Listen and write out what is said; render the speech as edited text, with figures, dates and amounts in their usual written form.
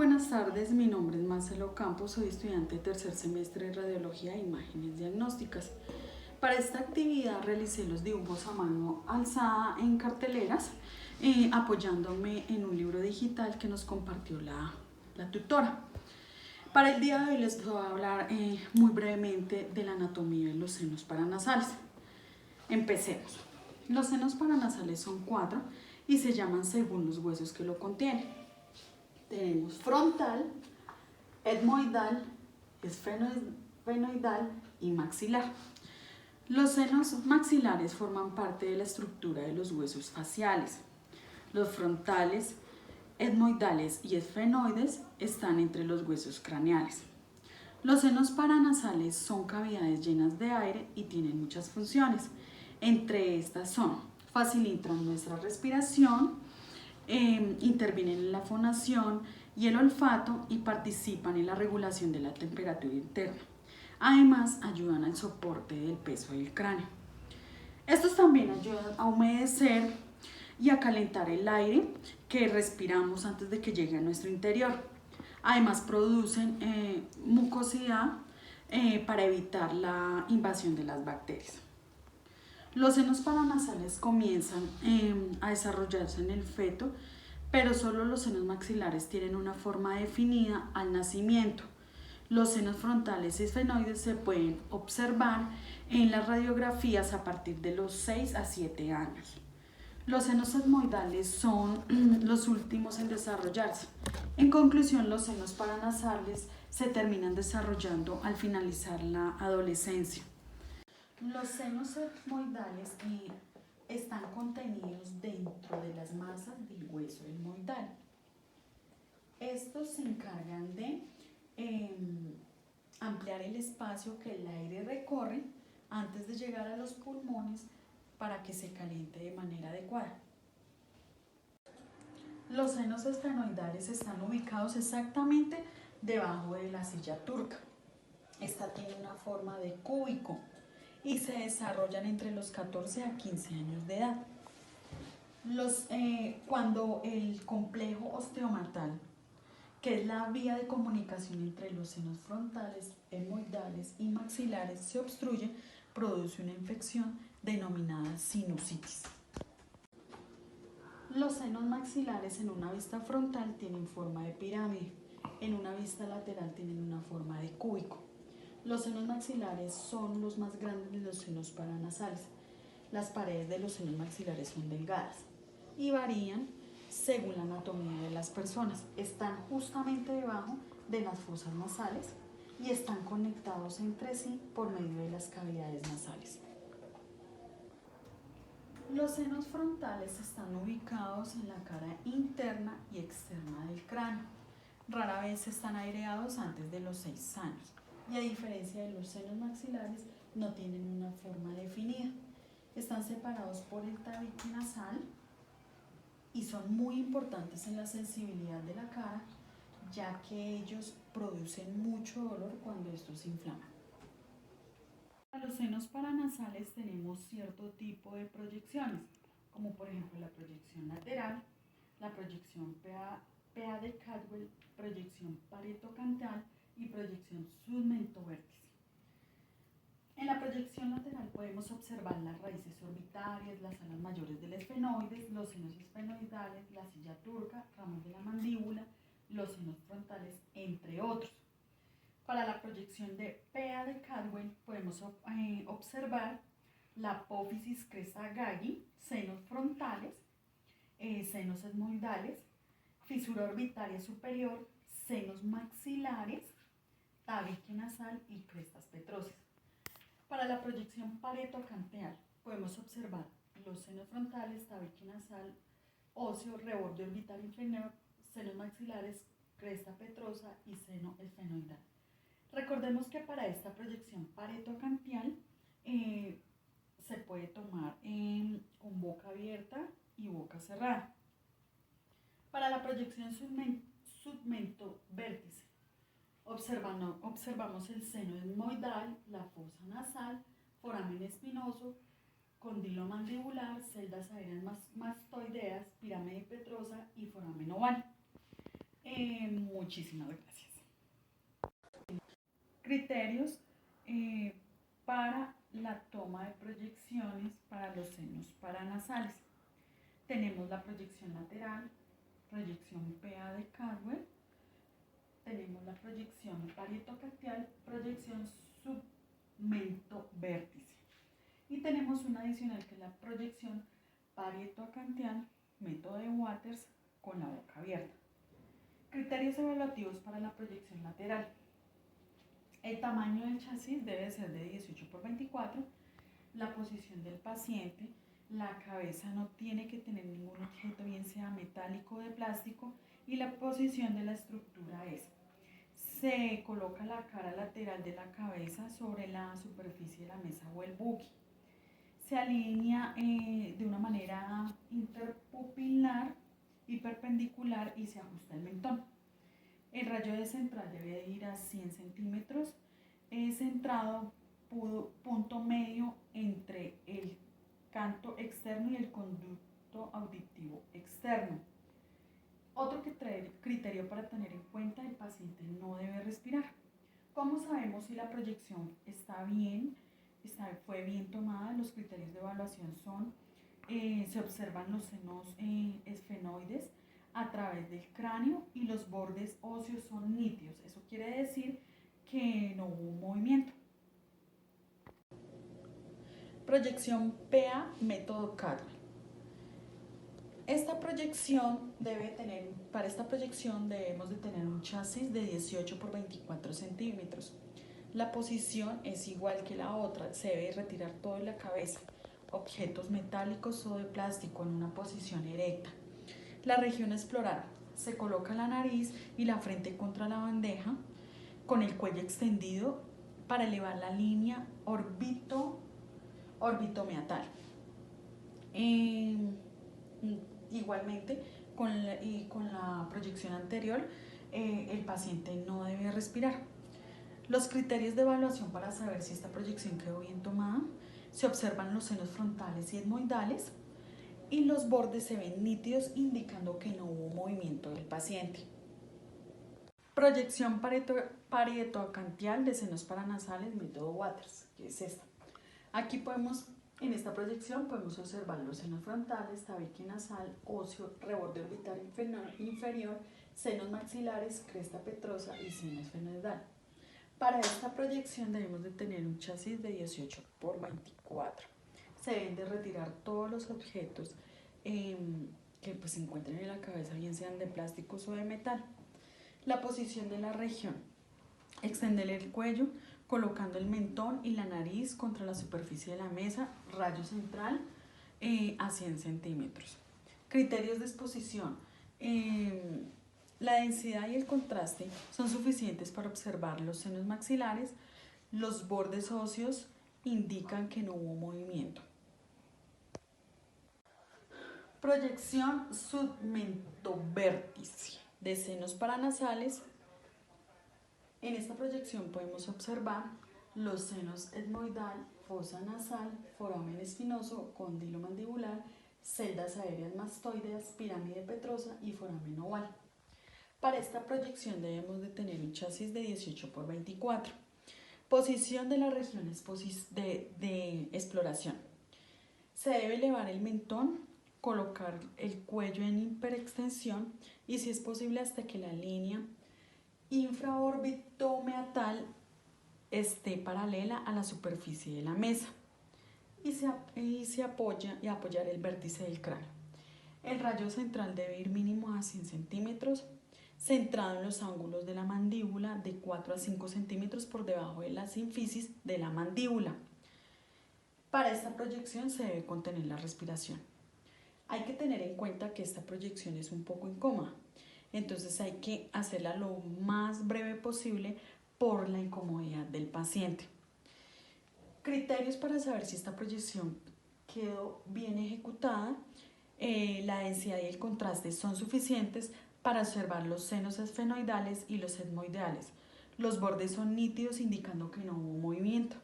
buenas tardes, mi nombre es Marcelo Campos, soy estudiante de tercer semestre de Radiología e Imágenes Diagnósticas. Para esta actividad realicé los dibujos a mano alzada en carteleras, apoyándome en un libro digital que nos compartió la tutora. Para el día de hoy les voy a hablar muy brevemente de la anatomía de los senos paranasales. Empecemos. Los senos paranasales son 4 y se llaman según los huesos que lo contienen. Tenemos frontal, etmoidal, esfenoidal y maxilar. Los senos maxilares forman parte de la estructura de los huesos faciales. Los frontales, etmoidales y esfenoides están entre los huesos craneales. Los senos paranasales son cavidades llenas de aire y tienen muchas funciones. Entre estas son: facilitan nuestra respiración, intervienen en la fonación y el olfato y participan en la regulación de la temperatura interna. Además, ayudan al soporte del peso del cráneo. Estos también ayudan a humedecer y a calentar el aire que respiramos antes de que llegue a nuestro interior. Además, producen mucosidad para evitar la invasión de las bacterias. Los senos paranasales comienzan a desarrollarse en el feto, pero solo los senos maxilares tienen una forma definida al nacimiento. Los senos frontales y esfenoides se pueden observar en las radiografías a partir de los 6 a 7 años. Los senos etmoidales son los últimos en desarrollarse. En conclusión, los senos paranasales se terminan desarrollando al finalizar la adolescencia. Los senos etmoidales están contenidos dentro de las masas del hueso etmoidal. Estos se encargan de ampliar el espacio que el aire recorre antes de llegar a los pulmones para que se caliente de manera adecuada. Los senos esfenoidales están ubicados exactamente debajo de la silla turca. Esta tiene una forma de cúbico y se desarrollan entre los 14 a 15 años de edad. Cuando el complejo osteomatal, que es la vía de comunicación entre los senos frontales, etmoidales y maxilares, se obstruye, produce una infección denominada sinusitis. Los senos maxilares en una vista frontal tienen forma de pirámide, en una vista lateral tienen una forma de cúbico. Los senos maxilares son los más grandes de los senos paranasales. Las paredes de los senos maxilares son delgadas y varían según la anatomía de las personas. Están justamente debajo de las fosas nasales y están conectados entre sí por medio de las cavidades nasales. Los senos frontales están ubicados en la cara interna y externa del cráneo. Rara vez están aireados antes de los 6 años y, a diferencia de los senos maxilares, no tienen una forma definida. Están separados por el tabique nasal y son muy importantes en la sensibilidad de la cara, ya que ellos producen mucho dolor cuando estos se inflaman. Para los senos paranasales tenemos cierto tipo de proyecciones, como por ejemplo la proyección lateral, la proyección PA de Caldwell, proyección paretocantal y proyección submentovértice. En la proyección lateral podemos observar las raíces orbitarias, las alas mayores del esfenoides, los senos esfenoidales, la silla turca, ramas de la mandíbula, los senos frontales, entre otros. Para la proyección de PA de Caldwell podemos observar la apófisis cresta Gaggi, senos frontales, senos etmoidales, fisura orbitaria superior, senos maxilares, tabique nasal y crestas petrosas. Para la proyección paretocanteal podemos observar los senos frontales, tabique nasal, óseo, reborde orbital inferior, senos maxilares, cresta petrosa y seno esfenoidal. Recordemos que para esta proyección paretocanteal se puede tomar con boca abierta y boca cerrada. Para la proyección submentovértice observamos el seno etmoidal, la fosa nasal, foramen espinoso, condilo mandibular, celdas aéreas mastoideas, pirámide petrosa y foramen oval. Muchísimas gracias. Criterios para la toma de proyecciones para los senos paranasales. Tenemos la proyección lateral, proyección PA de Caldwell, tenemos la proyección parietoacantial, proyección submento-vértice. Y tenemos una adicional que es la proyección parietoacantial, método de Waters, con la boca abierta. Criterios evaluativos para la proyección lateral. El tamaño del chasis debe ser de 18 por 24, la posición del paciente, la cabeza no tiene que tener ningún objeto, bien sea metálico o de plástico, y la posición de la estructura es: se coloca la cara lateral de la cabeza sobre la superficie de la mesa o el buggy. Se alinea de una manera interpupilar y perpendicular y se ajusta el mentón. El rayo de central debe ir a 100 centímetros, centrado punto medio entre el canto externo y el conducto auditivo externo. Otro criterio para tener en cuenta: el paciente no debe respirar. ¿Cómo sabemos si la proyección está bien, fue bien tomada? Los criterios de evaluación son: se observan los senos esfenoides a través del cráneo y los bordes óseos son nítidos. Eso quiere decir que no hubo movimiento. Proyección PA, método Caldwell. Para esta proyección debemos de tener un chasis de 18 por 24 centímetros. La posición es igual que la otra, se debe retirar todo de la cabeza, objetos metálicos o de plástico en una posición erecta. La región a explorar: se coloca la nariz y la frente contra la bandeja, con el cuello extendido para elevar la línea orbitomeatal. Igualmente, con la proyección anterior, el paciente no debe respirar. Los criterios de evaluación para saber si esta proyección quedó bien tomada: se observan los senos frontales y etmoidales y los bordes se ven nítidos, indicando que no hubo movimiento del paciente. Proyección parietoacantial de senos paranasales, método Waters, que es esta. Aquí en esta proyección podemos observar los senos frontales, tabique nasal, óseo, reborde orbital inferior, senos maxilares, cresta petrosa y seno esfenoidal. Para esta proyección debemos de tener un chasis de 18 por 24. Se deben de retirar todos los objetos que se encuentren en la cabeza, bien sean de plásticos o de metal. La posición de la región: extender el cuello colocando el mentón y la nariz contra la superficie de la mesa, rayo central a 100 centímetros. Criterios de exposición: la densidad y el contraste son suficientes para observar los senos maxilares. Los bordes óseos indican que no hubo movimiento. Proyección submento-vértice de senos paranasales. En esta proyección podemos observar los senos etmoidal, fosa nasal, foramen espinoso, cóndilo mandibular, celdas aéreas mastoideas, pirámide petrosa y foramen oval. Para esta proyección debemos de tener un chasis de 18 por 24. Posición de la región de exploración: se debe elevar el mentón, colocar el cuello en hiperextensión y, si es posible, hasta que la línea infraorbitomeatal esté paralela a la superficie de la mesa y apoyar el vértice del cráneo. El rayo central debe ir mínimo a 100 centímetros, centrado en los ángulos de la mandíbula, de 4 a 5 centímetros por debajo de la sínfisis de la mandíbula. Para esta proyección se debe contener la respiración. Hay que tener en cuenta que esta proyección es un poco incómoda, entonces hay que hacerla lo más breve posible por la incomodidad del paciente. Criterios para saber si esta proyección quedó bien ejecutada: la densidad y el contraste son suficientes para observar los senos esfenoidales y los etmoidales. Los bordes son nítidos, indicando que no hubo movimiento.